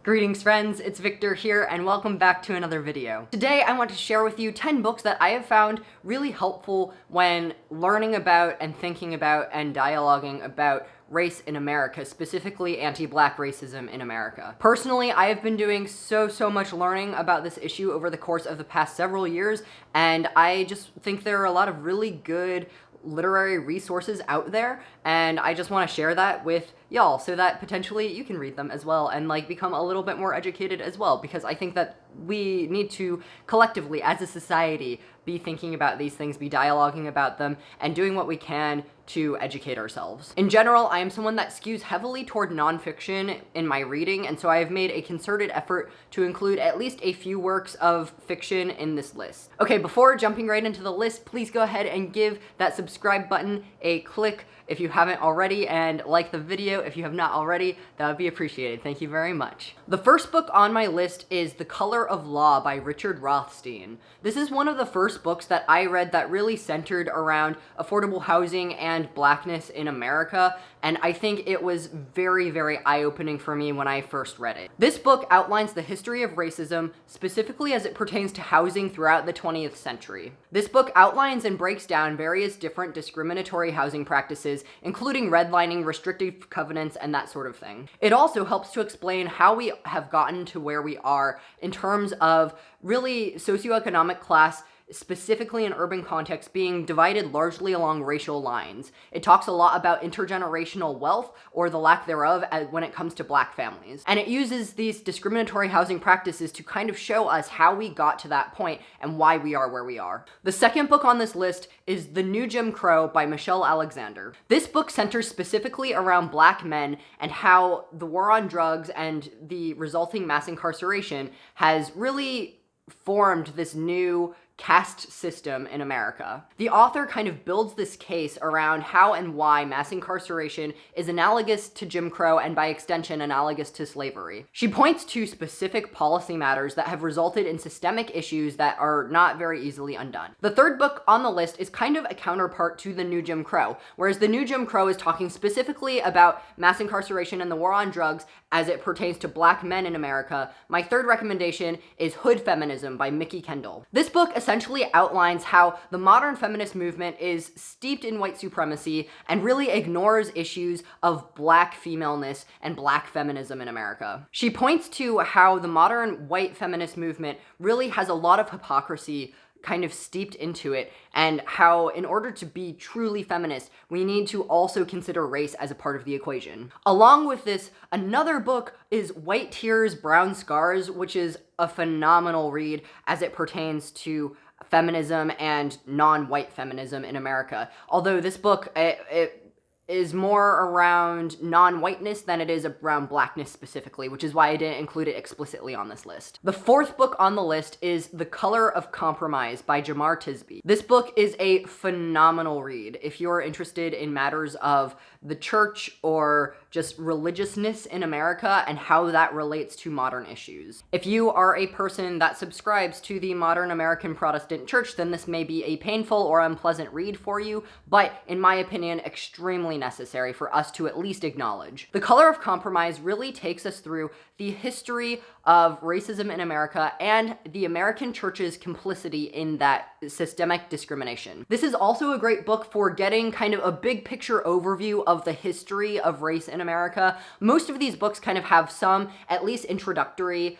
Greetings friends, it's Victor here and welcome back to another video. Today I want to share with you 10 books that I have found really helpful when learning about and thinking about and dialoguing about race in America, specifically anti-Black racism in America. Personally, I have been doing so much learning about this issue over the course of the past several years, and I just think there are a lot of really good literary resources out there, and I just want to share that with y'all so that potentially you can read them as well and become a little bit more educated as well, because I think that we need to collectively as a society be thinking about these things, be dialoguing about them, and doing what we can to educate ourselves. In general, I am someone that skews heavily toward nonfiction in my reading, and so I have made a concerted effort to include at least a few works of fiction in this list. Okay, before jumping right into the list, please go ahead and give that subscribe button a click if you haven't already, and like the video if you have not already. That would be appreciated. Thank you very much. The first book on my list is The Color of Law by Richard Rothstein. This is one of the first books that I read that really centered around affordable housing and Blackness in America, and I think it was very eye-opening for me when I first read it. This book outlines the history of racism, specifically as it pertains to housing throughout the 20th century. This book outlines and breaks down various different discriminatory housing practices, including redlining, restrictive covenants, and that sort of thing. It also helps to explain how we have gotten to where we are in terms of really socioeconomic class, specifically in urban contexts, being divided largely along racial lines. It talks a lot about intergenerational wealth, or the lack thereof, when it comes to Black families. And it uses these discriminatory housing practices to kind of show us how we got to that point and why we are where we are. The second book on this list is The New Jim Crow by Michelle Alexander. This book centers specifically around Black men and how the war on drugs and the resulting mass incarceration has really formed this new caste system in America. The author kind of builds this case around how and why mass incarceration is analogous to Jim Crow and by extension analogous to slavery. She points to specific policy matters that have resulted in systemic issues that are not very easily undone. The third book on the list is kind of a counterpart to The New Jim Crow. Whereas The New Jim Crow is talking specifically about mass incarceration and the war on drugs as it pertains to Black men in America, my third recommendation is Hood Feminism by Mikki Kendall. This book essentially outlines how the modern feminist movement is steeped in white supremacy and really ignores issues of Black femaleness and Black feminism in America. She points to how the modern white feminist movement really has a lot of hypocrisy kind of steeped into it, and how in order to be truly feminist, we need to also consider race as a part of the equation. Along with this, another book is White Tears, Brown Scars, which is a phenomenal read as it pertains to feminism and non-white feminism in America. Although this book, it is more around non-whiteness than it is around Blackness specifically, which is why I didn't include it explicitly on this list. The fourth book on the list is The Color of Compromise by Jemar Tisby. This book is a phenomenal read if you're interested in matters of the church or just religiousness in America and how that relates to modern issues. If you are a person that subscribes to the modern American Protestant church, then this may be a painful or unpleasant read for you, but in my opinion, extremely necessary for us to at least acknowledge. The Color of Compromise really takes us through the history of racism in America and the American church's complicity in that systemic discrimination. This is also a great book for getting kind of a big picture overview of the history of race in America. Most of these books kind of have some, at least introductory,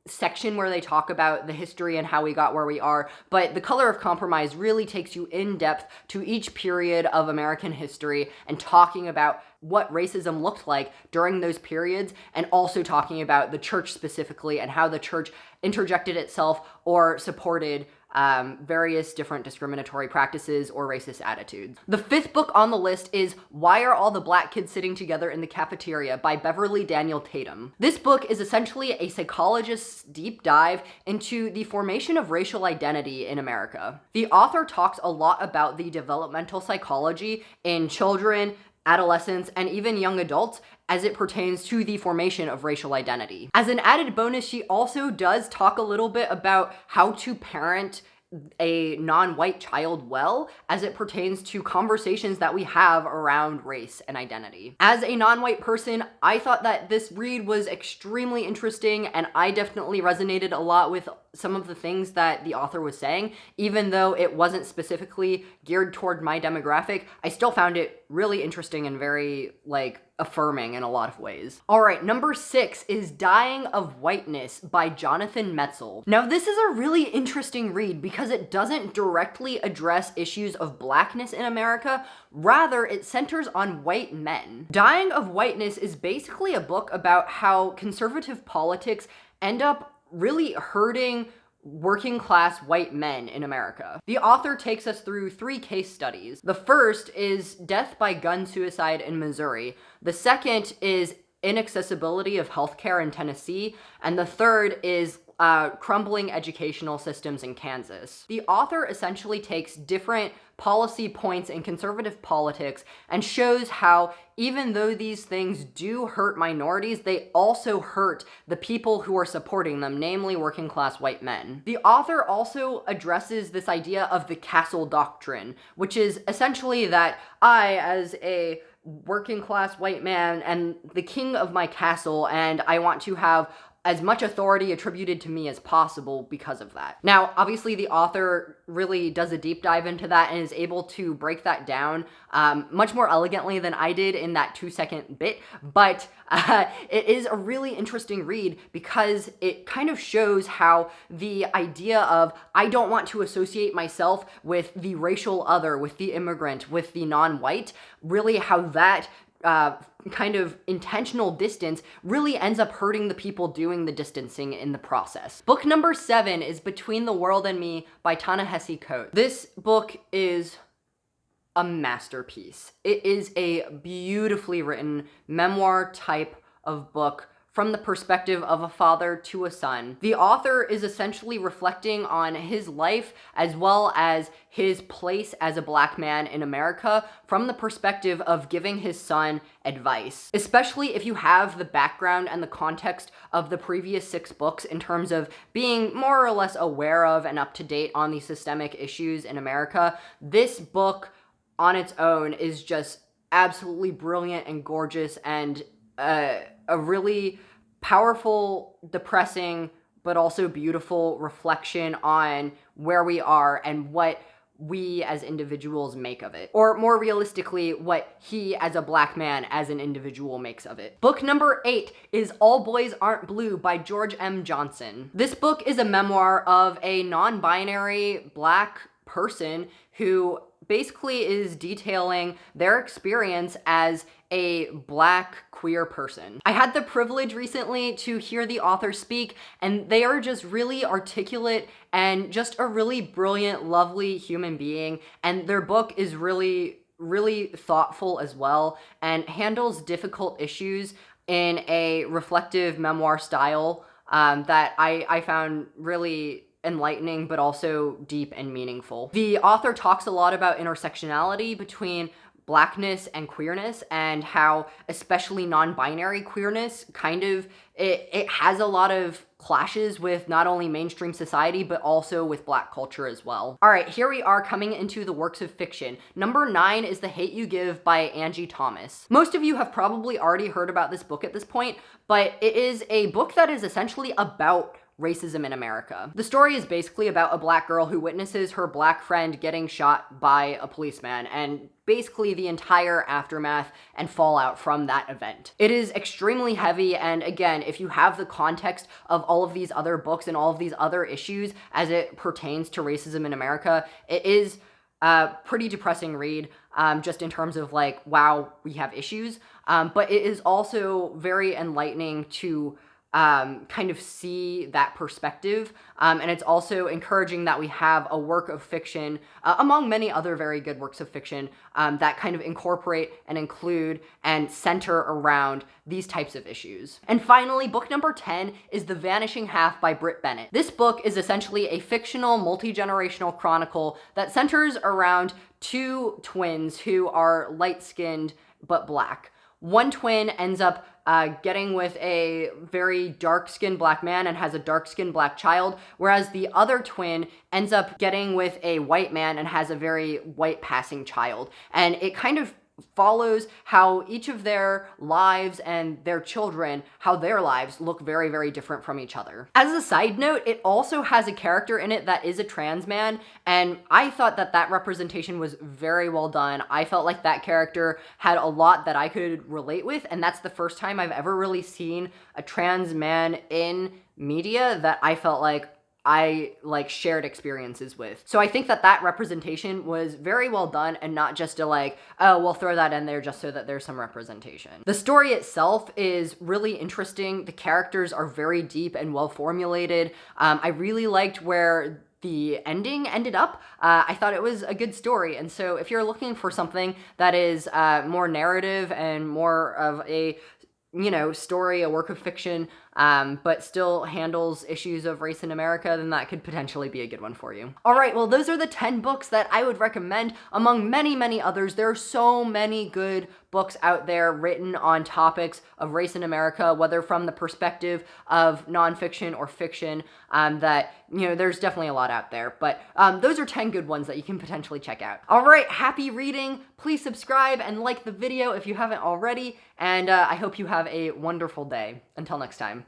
section where they talk about the history and how we got where we are, but The Color of Compromise really takes you in depth to each period of American history and talking about what racism looked like during those periods, and also talking about the church specifically and how the church interjected itself or supported various different discriminatory practices or racist attitudes. The fifth book on the list is Why Are All the Black Kids Sitting Together in the Cafeteria by Beverly Daniel Tatum. This book is essentially a psychologist's deep dive into the formation of racial identity in America. The author talks a lot about the developmental psychology in children, adolescents, and even young adults as it pertains to the formation of racial identity. As an added bonus, she also does talk a little bit about how to parent a non-white child well as it pertains to conversations that we have around race and identity. As a non-white person, I thought that this read was extremely interesting, and I definitely resonated a lot with some of the things that the author was saying. Even though it wasn't specifically geared toward my demographic, I still found it really interesting and very, like, affirming in a lot of ways. Alright, number 6 is Dying of Whiteness by Jonathan Metzl. Now, this is a really interesting read because it doesn't directly address issues of blackness in America, rather it centers on white men. Dying of Whiteness is basically a book about how conservative politics end up really hurting working class white men in America. The author takes us through 3 case studies. The first is death by gun suicide in Missouri. The second is inaccessibility of healthcare in Tennessee. And the third is crumbling educational systems in Kansas. The author essentially takes different policy points in conservative politics and shows how even though these things do hurt minorities, they also hurt the people who are supporting them, namely working class white men. The author also addresses this idea of the castle doctrine, which is essentially that I, as a working class white man, am the king of my castle, and I want to have as much authority attributed to me as possible because of that. Now, obviously the author really does a deep dive into that and is able to break that down much more elegantly than I did in that 2-second bit, but it is a really interesting read because it kind of shows how the idea of I don't want to associate myself with the racial other, with the immigrant, with the non-white, really how that kind of intentional distance really ends up hurting the people doing the distancing in the process. Book number 7 is Between the World and Me by Ta-Nehisi Coates. This book is a masterpiece. It is a beautifully written memoir type of book from the perspective of a father to a son. The author is essentially reflecting on his life as well as his place as a black man in America from the perspective of giving his son advice. Especially if you have the background and the context of the previous 6 books in terms of being more or less aware of and up to date on the systemic issues in America, this book on its own is just absolutely brilliant and gorgeous and a really powerful, depressing, but also beautiful reflection on where we are and what we as individuals make of it. Or more realistically, what he as a black man, as an individual, makes of it. Book number 8 is All Boys Aren't Blue by George M. Johnson. This book is a memoir of a non-binary black person who basically is detailing their experience as a black queer person. I had the privilege recently to hear the author speak, and they are just really articulate and just a really brilliant, lovely human being, and their book is really thoughtful as well and handles difficult issues in a reflective memoir style that I found really enlightening, but also deep and meaningful. The author talks a lot about intersectionality between blackness and queerness, and how especially non-binary queerness kind of, it has a lot of clashes with not only mainstream society, but also with black culture as well. All right, here we are coming into the works of fiction. Number 9 is The Hate You Give by Angie Thomas. Most of you have probably already heard about this book at this point, but it is a book that is essentially about racism in America. The story is basically about a black girl who witnesses her black friend getting shot by a policeman, and basically the entire aftermath and fallout from that event. It is extremely heavy, and again, if you have the context of all of these other books and all of these other issues as it pertains to racism in America, it is a pretty depressing read, just in terms of like, wow, we have issues, but it is also very enlightening to kind of see that perspective, and it's also encouraging that we have a work of fiction, among many other very good works of fiction, that kind of incorporate and include and center around these types of issues. And finally, book number 10 is The Vanishing Half by Britt Bennett. This book is essentially a fictional, multi-generational chronicle that centers around 2 twins who are light-skinned but black. one twin ends up getting with a very dark-skinned black man and has a dark-skinned black child, whereas the other twin ends up getting with a white man and has a very white-passing child. And it kind of follows how each of their lives and their children, how their lives look very, very different from each other. As a side note, it also has a character in it that is a trans man, and I thought that that representation was very well done. I felt like that character had a lot that I could relate with, and that's the first time I've ever really seen a trans man in media that I felt like I shared experiences with. So I think that that representation was very well done and not just a oh, we'll throw that in there just so that there's some representation. The story itself is really interesting. The characters are very deep and well formulated. I really liked where the ending ended up. I thought it was a good story. And so if you're looking for something that is more narrative and more of a story, a work of fiction, but still handles issues of race in America, then that could potentially be a good one for you. All right, well, those are the 10 books that I would recommend among many, many others. There are so many good books out there written on topics of race in America, whether from the perspective of nonfiction or fiction, that, there's definitely a lot out there. But those are 10 good ones that you can potentially check out. All right, happy reading. Please subscribe and like the video if you haven't already. And I hope you have a wonderful day. Until next time.